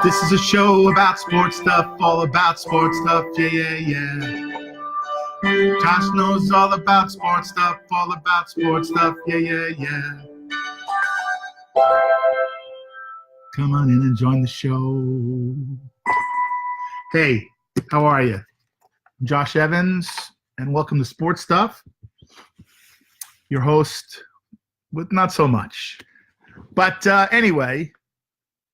This is a show about sports stuff, all about sports stuff, yeah. Josh knows all about sports stuff, all about sports stuff, yeah. Come on in and join the show. Hey, how are you? I'm Josh Evans, and welcome to Sports Stuff. Your host with not so much. But anyway,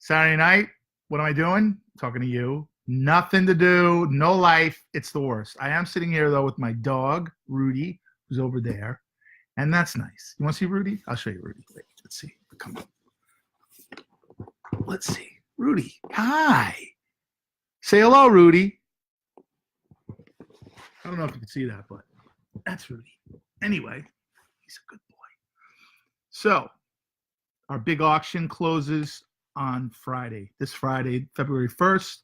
Saturday night, what am I doing? Talking to you. Nothing to do, no life. It's the worst. I am sitting here, though, with my dog, Rudy, who's over there. And that's nice. You want to see Rudy? I'll show you Rudy. Wait, let's see. Come on. Let's see. Rudy, hi. Say hello, Rudy. I don't know if you can see that, but that's Rudy. Anyway, he's a good boy. So, our big auction closes on Friday. This Friday, February 1st.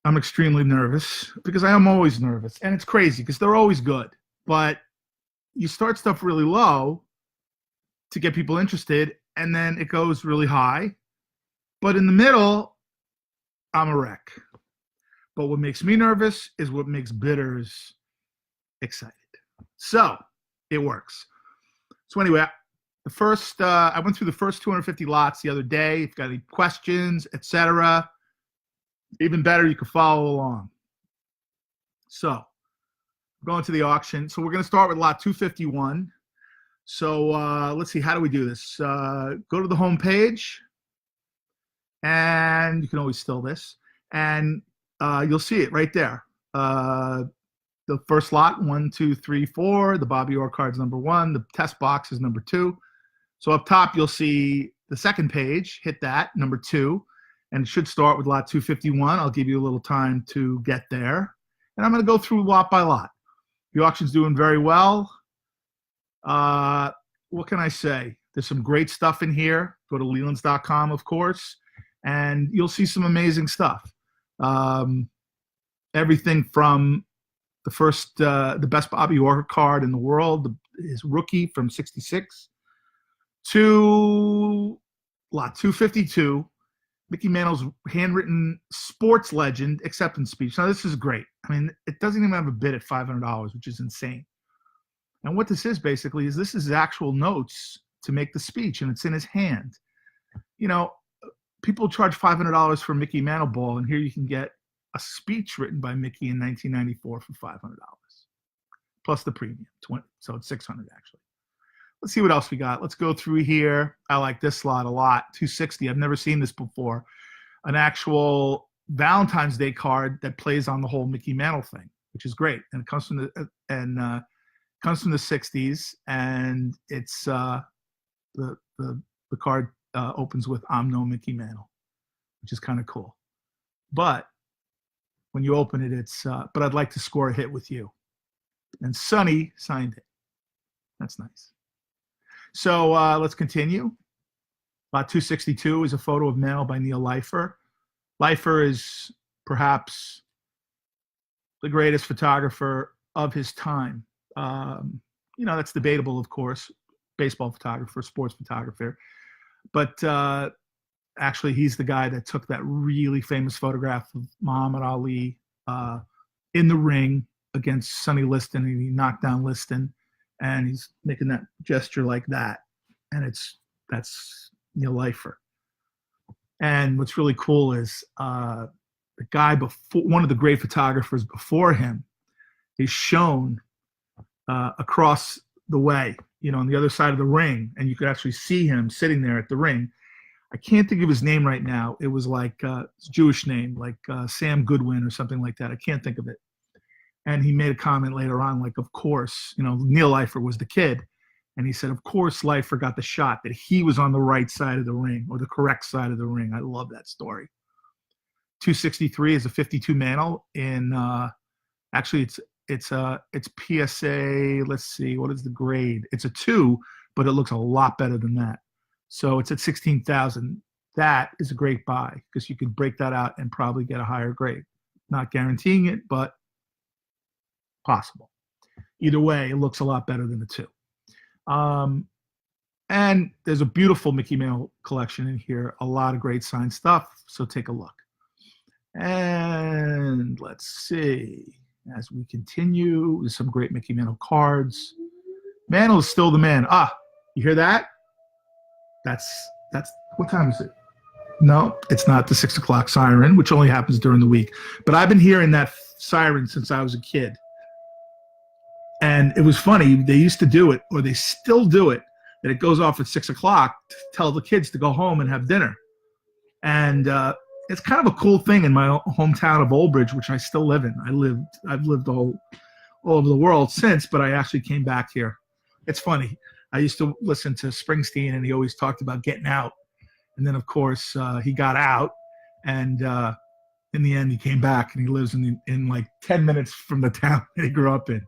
I'm extremely nervous because I am always nervous. And it's crazy because they're always good. But you start stuff really low to get people interested, and then it goes really high. But in the middle, I'm a wreck. But what makes me nervous is what makes bidders excited. So it works. So anyway, I went through the first 250 lots the other day. If you've got any questions, etc., even better, you can follow along. So going to the auction. So we're going to start with lot 251. So let's see, how do we do this? Go to the home page, and you can always still this, and you'll see it right there. The first lot, 1, 2, 3, 4. The Bobby Orr card's number 1. The test box is number 2. So up top, you'll see the second page. Hit that, number 2. And it should start with lot 251. I'll give you a little time to get there. And I'm going to go through lot by lot. The auction's doing very well. What can I say? There's some great stuff in here. Go to Lelands.com, of course. And you'll see some amazing stuff. Everything from the best Bobby Orr card in the world, his rookie from '66, to lot 252, Mickey Mantle's handwritten sports legend acceptance speech. Now, this is great. I mean, it doesn't even have a bid at $500, which is insane. And what this is basically is this is actual notes to make the speech, and it's in his hand. You know, people charge $500 for Mickey Mantle ball, and here you can get a speech written by Mickey in 1994 for $500, plus the premium, 20, so it's $600 actually. Let's see what else we got. Let's go through here. I like this slot a lot. 260. I've never seen this before. An actual Valentine's Day card that plays on the whole Mickey Mantle thing, which is great. And it comes from the '60s, and it's the card opens with "I'm no Mickey Mantle," which is kind of cool. But when you open it, it's but I'd like to score a hit with you. And Sonny signed it. That's nice. So let's continue. Lot 262 is a photo of Mantle by Neil Leifer. Leifer is perhaps the greatest photographer of his time. You know, that's debatable, of course. Baseball photographer, sports photographer. But actually, he's the guy that took that really famous photograph of Muhammad Ali in the ring against Sonny Liston, and he knocked down Liston. And he's making that gesture like that. And that's Neil Leifer. And what's really cool is the guy before, one of the great photographers before him, is shown across the way, you know, on the other side of the ring. And you could actually see him sitting there at the ring. I can't think of his name right now. It was like a Jewish name, like Sam Goodwin or something like that. I can't think of it. And he made a comment later on, like, of course, you know, Neil Leifer was the kid. And he said, of course, Leifer got the shot that he was on the right side of the ring, or the correct side of the ring. I love that story. 263 is a 52 Mantle in, actually it's PSA, let's see, what is the grade? It's a 2, but it looks a lot better than that. So it's at 16,000. That is a great buy because you could break that out and probably get a higher grade. Not guaranteeing it, but possible. Either way, it looks a lot better than the 2. And there's a beautiful Mickey Mantle collection in here. A lot of great signed stuff. So take a look. And let's see. As we continue, there's some great Mickey Mantle cards. Mantle is still the man. Ah, you hear that? That's what time is it? No, it's not the 6 o'clock siren, which only happens during the week. But I've been hearing that siren since I was a kid. And it was funny. They used to do it, or they still do it, that it goes off at 6 o'clock to tell the kids to go home and have dinner. And it's kind of a cool thing in my hometown of Old Bridge, which I still live in. I've lived all over the world since, but I actually came back here. It's funny. I used to listen to Springsteen, and he always talked about getting out. And then, of course, he got out, and in the end, he came back, and he lives in like 10 minutes from the town that he grew up in.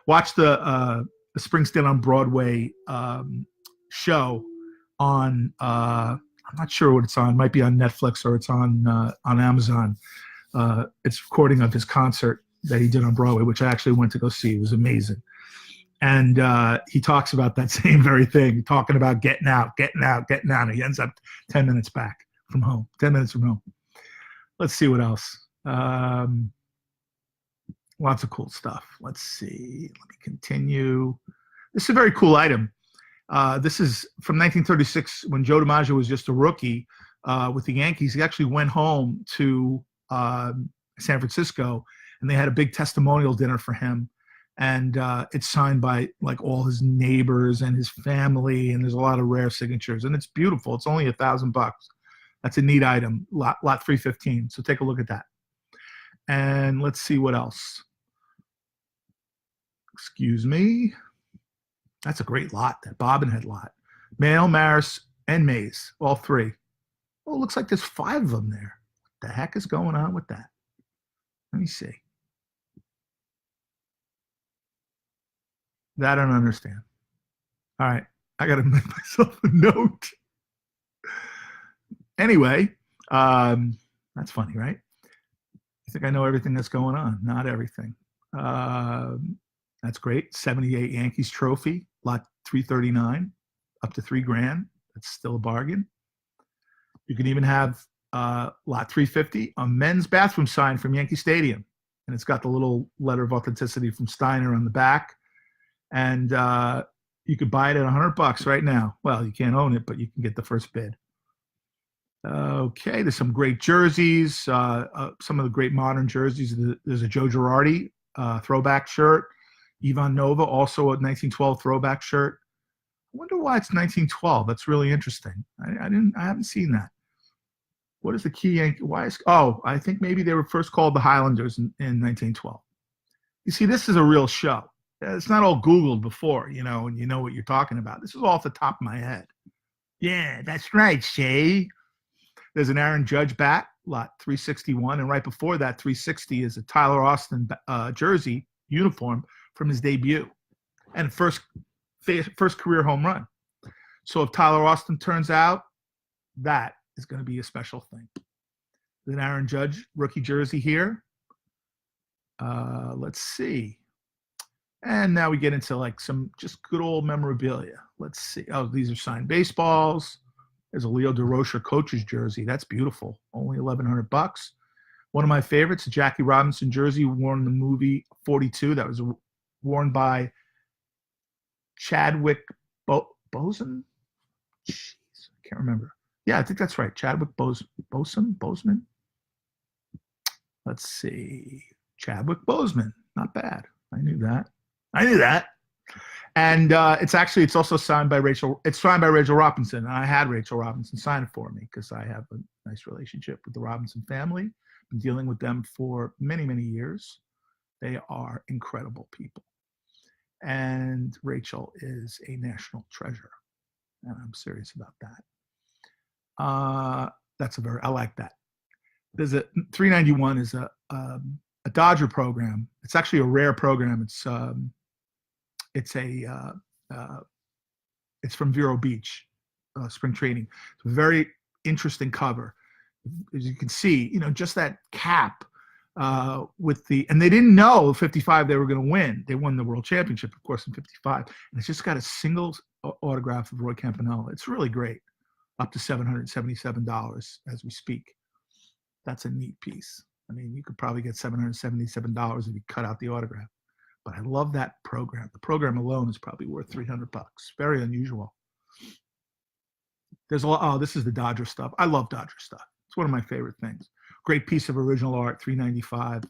Watch the Springsteen on Broadway show on I'm not sure what it's on. It might be on Netflix or it's on Amazon. It's a recording of his concert that he did on Broadway, which I actually went to go see. It was amazing. And he talks about that same very thing, talking about getting out. And he ends up 10 minutes back from home, 10 minutes from home. Let's see what else. Lots of cool stuff. Let's see. Let me continue. This is a very cool item. This is from 1936 when Joe DiMaggio was just a rookie with the Yankees. He actually went home to San Francisco, and they had a big testimonial dinner for him. And it's signed by like all his neighbors and his family, and there's a lot of rare signatures, and it's beautiful. It's only $1,000. That's a neat item, lot 315. So take a look at that. And let's see what else. Excuse me. That's a great lot, that Bobbinhead lot. Mail, Maris, and Mays, all three. Oh, it looks like there's 5 of them there. What the heck is going on with that? Let me see. That I don't understand. All right, I got to make myself a note. Anyway, that's funny, right? I think I know everything that's going on. Not everything. That's great. 78 Yankees trophy, lot 339, up to $3,000. That's still a bargain. You can even have lot 350, a men's bathroom sign from Yankee Stadium. And it's got the little letter of authenticity from Steiner on the back. And you could buy it at $100 right now. Well, you can't own it, but you can get the first bid. Okay, there's some great jerseys. Some of the great modern jerseys. There's a Joe Girardi throwback shirt. Ivan Nova, also a 1912 throwback shirt. I wonder why it's 1912. That's really interesting. I haven't seen that. What is the key Yankee? I think maybe they were first called the Highlanders in 1912. You see, this is a real show. It's not all Googled before, and you know what you're talking about. This is all off the top of my head. Yeah, that's right, Shay. There's an Aaron Judge bat, lot 361, and right before that, 360 is a Tyler Austin jersey uniform from his debut and first career home run. So if Tyler Austin turns out, that is going to be a special thing. There's an Aaron Judge rookie jersey here. Let's see. And now we get into like some just good old memorabilia. Let's see. Oh, these are signed baseballs. There's a Leo DeRocher coach's jersey. That's beautiful. Only $1,100. One of my favorites, a Jackie Robinson jersey worn in the movie 42. That was worn by Chadwick Boseman. Jeez, I can't remember. Yeah, I think that's right. Chadwick Boseman. Let's see. Chadwick Boseman. Not bad. I knew that. And it's also signed by Rachel. It's signed by Rachel Robinson. And I had Rachel Robinson sign it for me because I have a nice relationship with the Robinson family. Been dealing with them for many, many years. They are incredible people. And Rachel is a national treasure. And I'm serious about that. I like that. There's a 391 is a Dodger program. It's actually a rare program. It's from Vero Beach, spring training. It's a very interesting cover. As you can see, just that cap and they didn't know 55 they were going to win. They won the world championship, of course, in 55. And it's just got a single autograph of Roy Campanella. It's really great, up to $777 as we speak. That's a neat piece. I mean, you could probably get $777 if you cut out the autograph. But I love that program. The program alone is probably worth $300. Very unusual. There's a lot. Oh, this is the Dodger stuff. I love Dodger stuff. It's one of my favorite things. Great piece of original art, $395.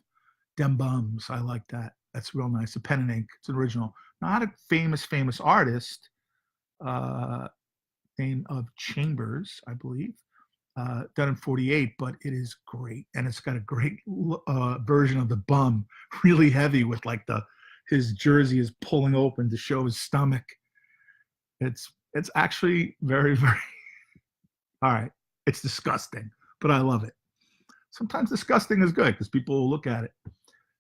Dem Bums, I like that. That's real nice. A pen and ink. It's an original. Not a famous artist. Name of Chambers, I believe. Done in 48, but it is great. And it's got a great version of the bum, really heavy with like his jersey is pulling open to show his stomach. It's actually very, very, all right. It's disgusting, but I love it. Sometimes disgusting is good because people will look at it and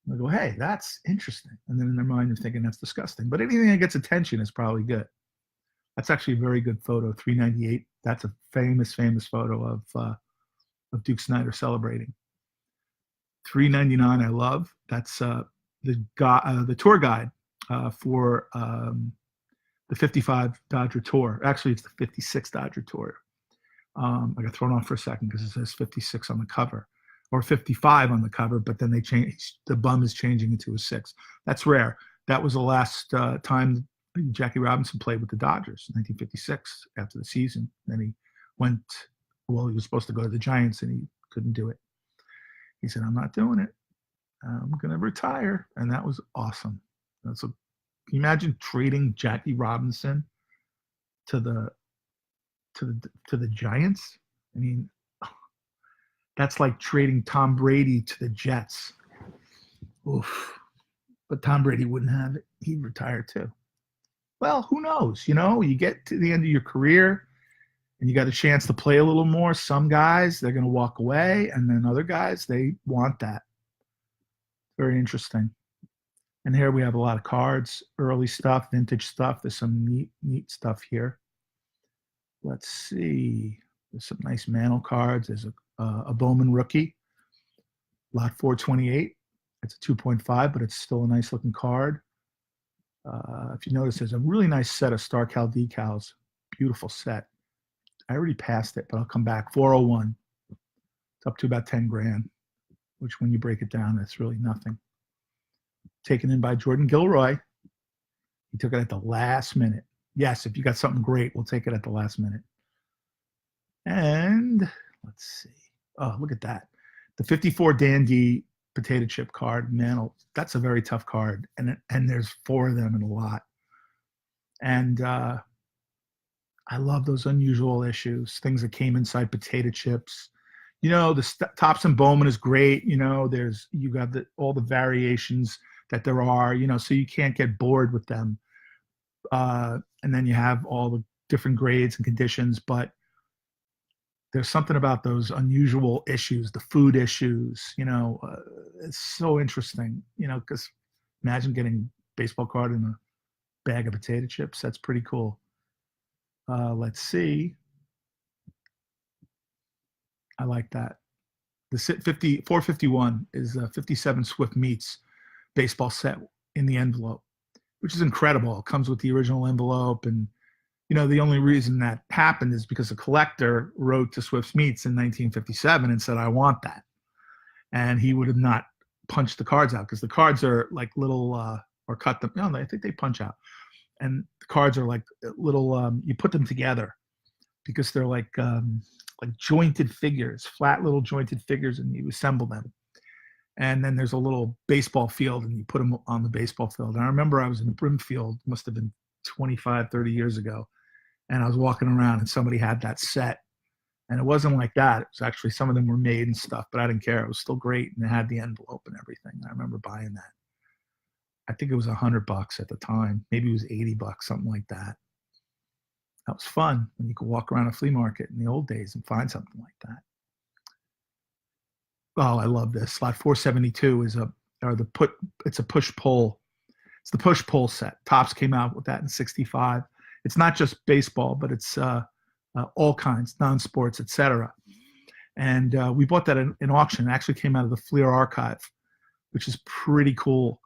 they'll go, hey, that's interesting. And then in their mind, they're thinking that's disgusting. But anything that gets attention is probably good. That's actually a very good photo, 398. That's a famous photo of Duke Snider celebrating. 399 I love. That's the tour guide for the 55 Dodger Tour. Actually, it's the 56 Dodger Tour. I got thrown off for a second because it says 56 on the cover, or 55 on the cover, but then they changed. The bum is changing into a 6. That's rare. That was the last time Jackie Robinson played with the Dodgers in 1956 after the season. Then he went, well, he was supposed to go to the Giants and he couldn't do it. He said, I'm not doing it. I'm going to retire. And that was awesome. Can you imagine trading Jackie Robinson to the Giants? I mean, that's like trading Tom Brady to the Jets. Oof. But Tom Brady wouldn't have it. He'd retire too. Well, who knows? You get to the end of your career and you got a chance to play a little more. Some guys, they're going to walk away, and then other guys, they want that. Very interesting. And here we have a lot of cards, early stuff, vintage stuff. There's some neat stuff here. Let's see. There's some nice Mantle cards. There's a Bowman rookie, lot 428. It's a 2.5, but it's still a nice looking card. If you notice, there's a really nice set of Star Cal decals. Beautiful set. I already passed it, but I'll come back. 401. It's up to about 10 grand, which when you break it down, that's really nothing. Taken in by Jordan Gilroy. He took it at the last minute. Yes, if you got something great, we'll take it at the last minute. And let's see. Oh, look at that. The 54 Dandy potato chip card, Mantle. That's a very tough card. And there's 4 of them in a lot. And I love those unusual issues, things that came inside potato chips. The Thompson Bowman is great. You got all the variations that there are, so you can't get bored with them. And then you have all the different grades and conditions, but there's something about those unusual issues, the food issues, it's so interesting, because imagine getting a baseball card in a bag of potato chips. That's pretty cool. Let's see. I like that. The 451 is a 57 Swift Meats baseball set in the envelope, which is incredible. It comes with the original envelope. And, the only reason that happened is because a collector wrote to Swift's Meats in 1957 and said, I want that. And he would have not punched the cards out because the cards are like little, or cut them. No, I think they punch out. And the cards are like little, you put them together because they're like jointed figures, flat little jointed figures, and you assemble them. And then there's a little baseball field and you put them on the baseball field. And I remember I was in the Brimfield, must have been 25, 30 years ago. And I was walking around and somebody had that set. And it wasn't like that. It was actually, some of them were made and stuff, but I didn't care. It was still great. And it had the envelope and everything. I remember buying that. I think it was $100 at the time. Maybe it was $80, something like that. That was fun when you could walk around a flea market in the old days and find something like that. Oh, I love this. Slot 472 is it's a push-pull. It's the push-pull set. Topps came out with that in 65. It's not just baseball, but it's all kinds, non-sports, etc. And we bought that in auction. It actually came out of the Fleer archive. which is pretty cool.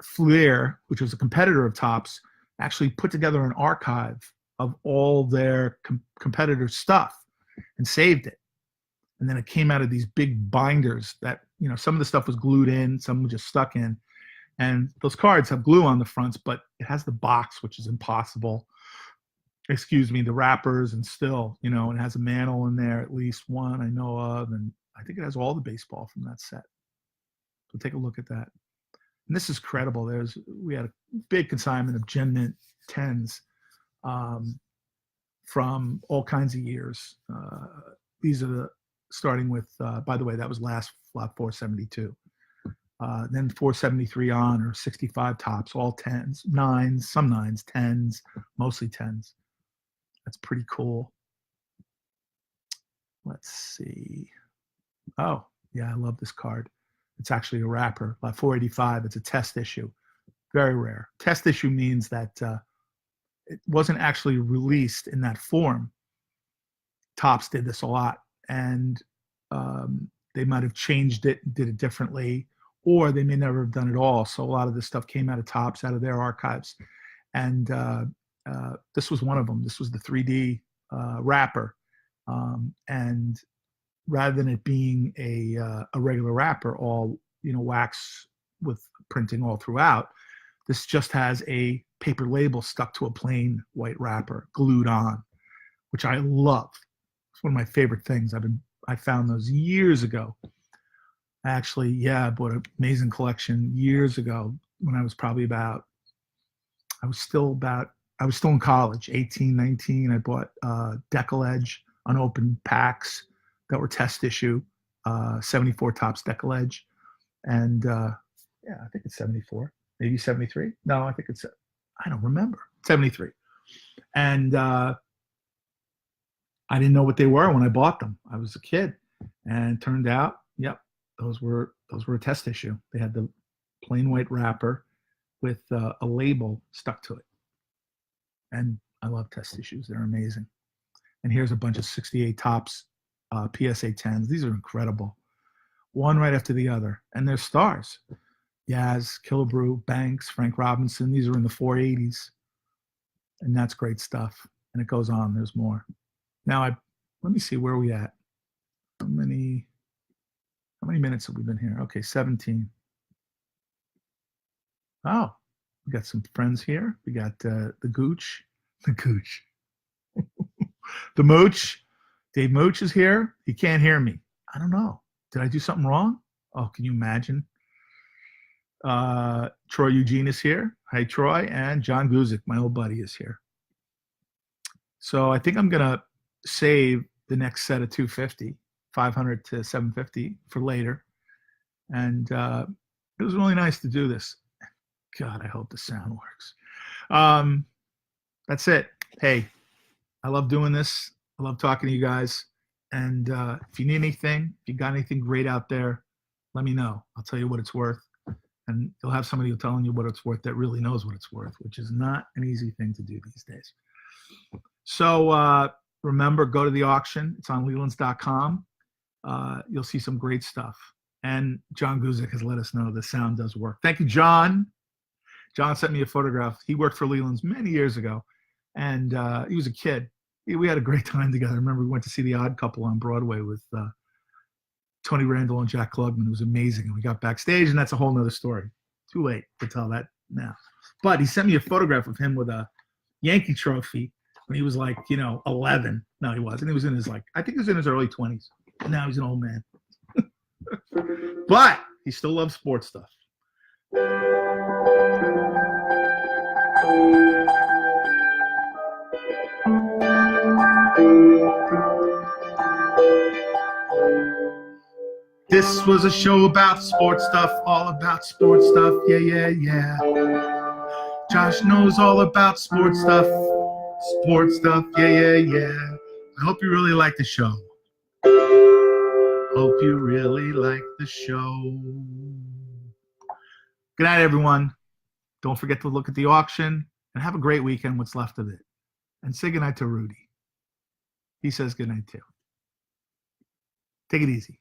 Fleer, which was a competitor of Topps, actually put together an archive of all their competitor stuff and saved it. And then it came out of these big binders that, you know, some of the stuff was glued in, some was just stuck in. And those cards have glue on the fronts, but it has the box, which is impossible. Excuse me, the wrappers, and still, you know, it has a mantle in there, at least one I know of. And I think it has all the baseball from that set. So take a look at that. And this is credible. We had a big consignment of Gen Mint 10s from all kinds of years. These are starting with, by the way, that was last flop 472. Then 473 on, or 65 Topps, all 10s, 9s, some 9s, 10s, mostly 10s. That's pretty cool. Let's see. Oh, yeah, I love this card. It's actually a wrapper, like 485. It's a test issue. Very rare. Test issue means that it wasn't actually released in that form. Topps did this a lot, and they might have changed it, did it differently, or they may never have done it all. So a lot of this stuff came out of Topps, out of their archives. And this was one of them. This was the 3D wrapper. And rather than it being a regular wrapper, all, you know, wax with printing all throughout, this just has a paper label stuck to a plain white wrapper, glued on, which I love. It's one of my favorite things. I found those years ago. Actually, yeah, I bought an amazing collection years ago when I was probably I was still in college, 18, 19. I bought Decal Edge unopened packs that were test issue, 74 Topps Decal Edge. And yeah, I think it's 74, maybe 73. No, I think I don't remember, 73. And I didn't know what they were when I bought them. I was a kid, and it turned out, yep, those were a test issue. They had the plain white wrapper with a label stuck to it. And I love test issues. They're amazing. And here's a bunch of 68 Topps PSA 10s. These are incredible. One right after the other. And they're stars. Yaz, Killebrew, Banks, Frank Robinson. These are in the 480s. And that's great stuff. And it goes on. There's more. Now, let me see, where are we at? How many minutes have we been here? Okay, 17. Oh, we got some friends here. We got the Gooch. The Mooch. Dave Mooch is here. He can't hear me. I don't know. Did I do something wrong? Oh, can you imagine? Troy Eugene is here. Hi, Troy. And John Guzik, my old buddy, is here. So I think I'm going to save the next set of 250, 500 to 750 for later. And it was really nice to do this. God, I hope the sound works. That's it. Hey, I love doing this. I love talking to you guys. And if you need anything, if you got anything great out there, let me know. I'll tell you what it's worth. And you'll have somebody telling you what it's worth that really knows what it's worth, which is not an easy thing to do these days. So remember, go to the auction. It's on Lelands.com. You'll see some great stuff. And John Guzik has let us know the sound does work. Thank you, John. John sent me a photograph. He worked for Lelands many years ago, and he was a kid. We had a great time together. I remember we went to see The Odd Couple on Broadway with Tony Randall and Jack Klugman. It was amazing. And we got backstage, and that's a whole nother story. Too late to tell that now. But he sent me a photograph of him with a Yankee trophy when he was 11. No, he wasn't. He was in his I think he was in his early 20s. And now he's an old man. But he still loves sports stuff. This was a show about sports stuff, all about sports stuff. Yeah, yeah, yeah. Josh knows all about sports stuff. Sports stuff, yeah, yeah, yeah. I hope you really like the show. Hope you really like the show. Good night, everyone. Don't forget to look at the auction and have a great weekend, what's left of it. And say goodnight to Rudy. He says goodnight too. Take it easy.